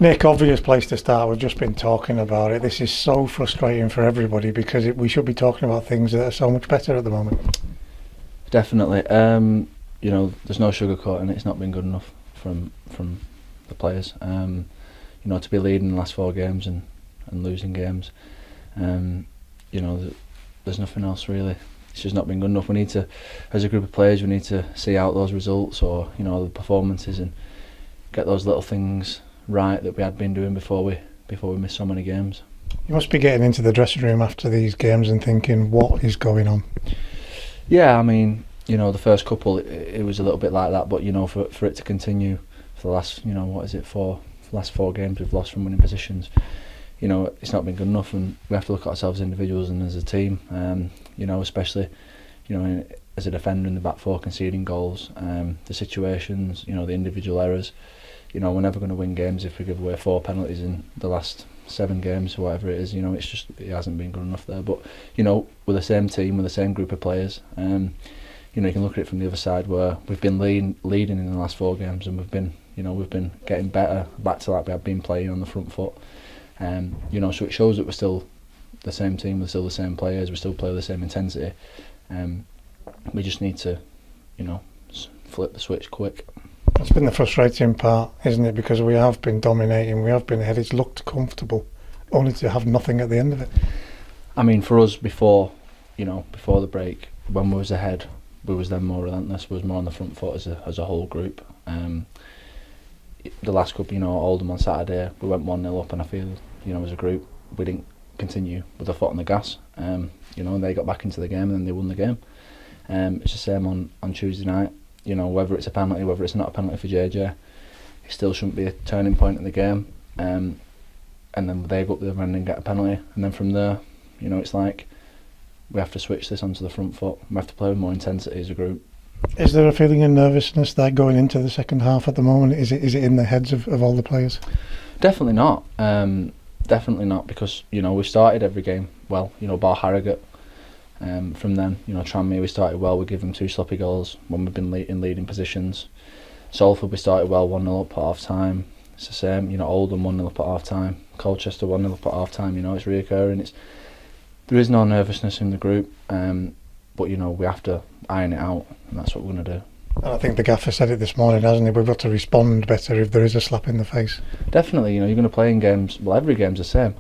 Nick, obvious place to start. We've just been talking about it. This is so frustrating for everybody because we should be talking about things that are so much better at the moment. Definitely. There's no sugarcoating it. It's not been good enough from the players. To be leading the last 4 games and losing games. There's nothing else really. It's just not been good enough. We need to, as a group of players, we need to see out those results or the performances and get those little things right that we had been doing before we missed so many games. You must be getting into the dressing room after these games and thinking, what is going on? Yeah, I mean, the first couple it was a little bit like that, but for it to continue for the last last 4 games we've lost from winning positions, it's not been good enough, and we have to look at ourselves as individuals and as a team. Especially as a defender in the back 4 conceding goals, the situations, the individual errors. We're never going to win games if we give away 4 penalties in the last 7 games or whatever it is. It hasn't been good enough there. But we're the same team, we're the same group of players. You can look at it from the other side where we've been leading in the last 4 games, and we've been getting better back to like we have been playing on the front foot. So it shows that we're still the same team, we're still the same players, we still play with the same intensity. We just need to, flip the switch quick. That's been the frustrating part, isn't it? Because we have been dominating, we have been ahead, it's looked comfortable, only to have nothing at the end of it. I mean, for us before the break, when we was ahead, we was then more relentless, we was more on the front foot as a whole group. The last couple, Oldham on Saturday, we went 1-0 up, and I feel, as a group, we didn't continue with the foot on the gas. And they got back into the game and then they won the game. It's the same on Tuesday night. Whether it's a penalty, whether it's not a penalty for JJ, it still shouldn't be a turning point in the game. And then they go up the other end and get a penalty, and then from there, it's like we have to switch this onto the front foot. We have to play with more intensity as a group. Is there a feeling of nervousness there going into the second half at the moment? Is it in the heads of all the players? Definitely not. Definitely not, because we started every game well. Bar Harrogate. From then, Tranmere we started well. We give them 2 sloppy goals when we've been in leading positions. Salford we started well, 1-0 up at half time. It's the same. Oldham 1-0 up at half time. Colchester 1-0 up at half time. It's reoccurring. There is no nervousness in the group, but we have to iron it out, and that's what we're going to do. And I think the gaffer said it this morning, hasn't he? We've got to respond better if there is a slap in the face. Definitely. You're going to play in games. Well, every game's the same.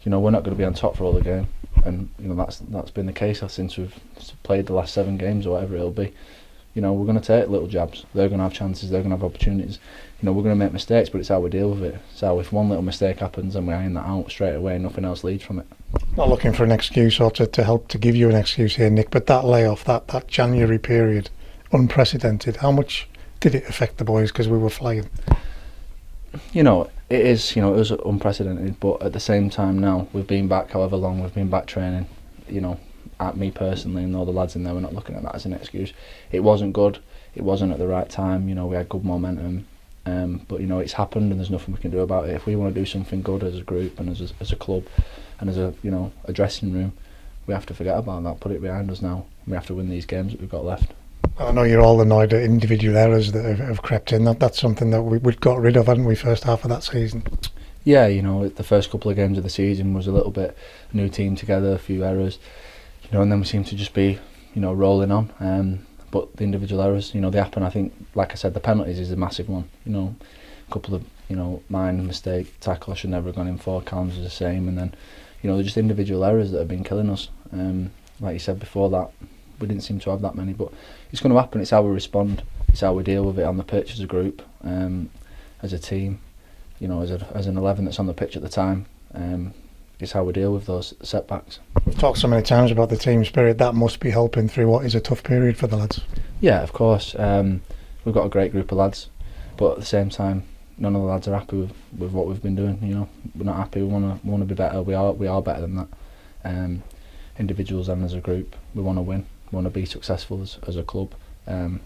We're not going to be on top for all the game, and that's been the case since we've played the last 7 games or whatever it'll be. We're going to take little jabs. They're going to have chances. They're going to have opportunities. We're going to make mistakes, but it's how we deal with it. So if one little mistake happens and we iron that out straight away, nothing else leads from it. Not looking for an excuse or to help to give you an excuse here, Nick, but that layoff, that January period, unprecedented. How much did it affect the boys because we were flying? It is. It was unprecedented, but at the same time now we've been back however long we've been back training. At me personally and all the lads in there, we're not looking at that as an excuse. It wasn't good. It wasn't at the right time. We had good momentum, but it's happened and there's nothing we can do about it. If we want to do something good as a group and as a club and as a dressing room, we have to forget about that. Put it behind us now. We have to win these games that we've got left. I know you're all annoyed at individual errors that have crept in. That's something that we'd got rid of, hadn't we, first half of that season? Yeah, the first couple of games of the season was a little bit a new team together, a few errors, and then we seem to just be, rolling on. But the individual errors, they happen. I think, like I said, the penalties is a massive one. A couple of, mine mistake, tackle I should never have gone in for, Callum's is the same, and then, they're just individual errors that have been killing us. Like you said before that, we didn't seem to have that many, but it's going to happen. It's how we respond. It's how we deal with it on the pitch as a group, as a team. As an 11 that's on the pitch at the time. It's how we deal with those setbacks. We've talked so many times about the team spirit. That must be helping through what is a tough period for the lads. Yeah, of course. We've got a great group of lads, but at the same time, none of the lads are happy with what we've been doing. We're not happy. We want to be better. We are better than that. Individuals and as a group, we want to win. We want to be successful as a club, and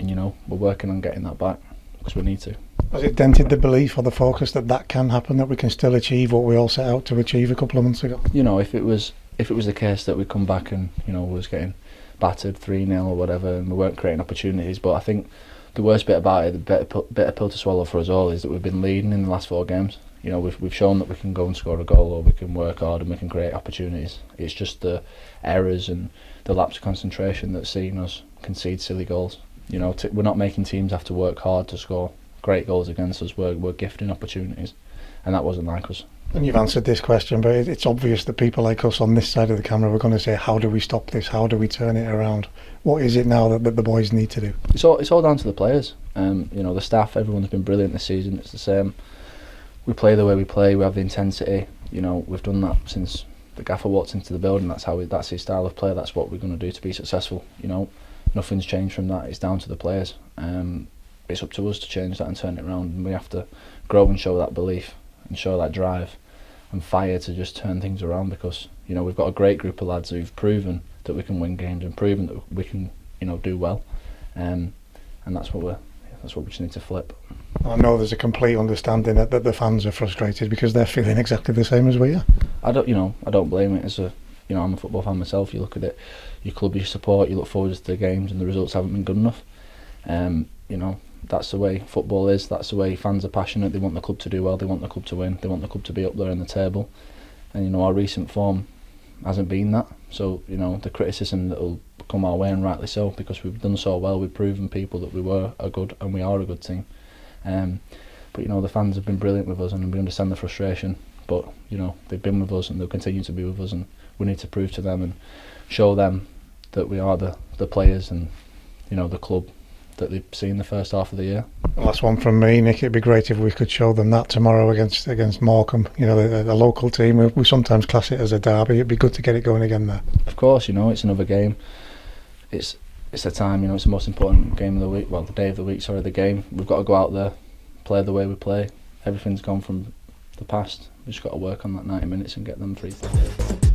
we're working on getting that back because we need to. Has it dented the belief or the focus that can happen, that we can still achieve what we all set out to achieve a couple of months ago? If it was the case that we come back and we was getting battered 3-0 or whatever, and we weren't creating opportunities. But I think the worst bit about it, the bitter pill to swallow for us all, is that we've been leading in the last 4 games. You know, we've shown that we can go and score a goal, or we can work hard and we can create opportunities. It's just the errors and the lapse of concentration that's seen us concede silly goals. You know, we're not making teams have to work hard to score great goals against us. We're gifting opportunities, and that wasn't like us. And you've answered this question, but it's obvious that people like us on this side of the camera were going to say, how do we stop this? How do we turn it around? What is it now that the boys need to do? It's all down to the players. You know, the staff, everyone's been brilliant this season. It's the same. We play the way we play. We have the intensity. You know, we've done that since the gaffer walked into the building. That's his style of play. That's what we're going to do to be successful. You know, nothing's changed from that. It's down to the players. It's up to us to change that and turn it around. And we have to grow and show that belief and show that drive and fire to just turn things around, because, you know, we've got a great group of lads who've proven that we can win games and proven that we can, you know, do well, and that's what we just need to flip. I know there's a complete understanding that the fans are frustrated because they're feeling exactly the same as we are. I don't blame it. I'm a football fan myself. You look at it, your club you support, you look forward to the games, and the results haven't been good enough. You know, that's the way football is. That's the way fans are passionate. They want the club to do well. They want the club to win. They want the club to be up there in the table. And, you know, our recent form hasn't been that. So, you know, the criticism that will come our way, and rightly so, because we've done so well. We've proven people that we were a good, and we are a good team. But, you know, the fans have been brilliant with us, and we understand the frustration. But, you know, they've been with us and they'll continue to be with us, and we need to prove to them and show them that we are the players and, you know, the club that they've seen the first half of the year. Last one from me, Nick. It'd be great if we could show them that tomorrow against Morecambe. You know, the local team. We sometimes class it as a derby. It'd be good to get it going again there. Of course, you know, it's another game. It's the time. You know, it's the most important game of the week. Well, the day of the week. Sorry, the game. We've got to go out there, play the way we play. Everything's gone from the past. We've just got to work on that 90 minutes and get them 3-3.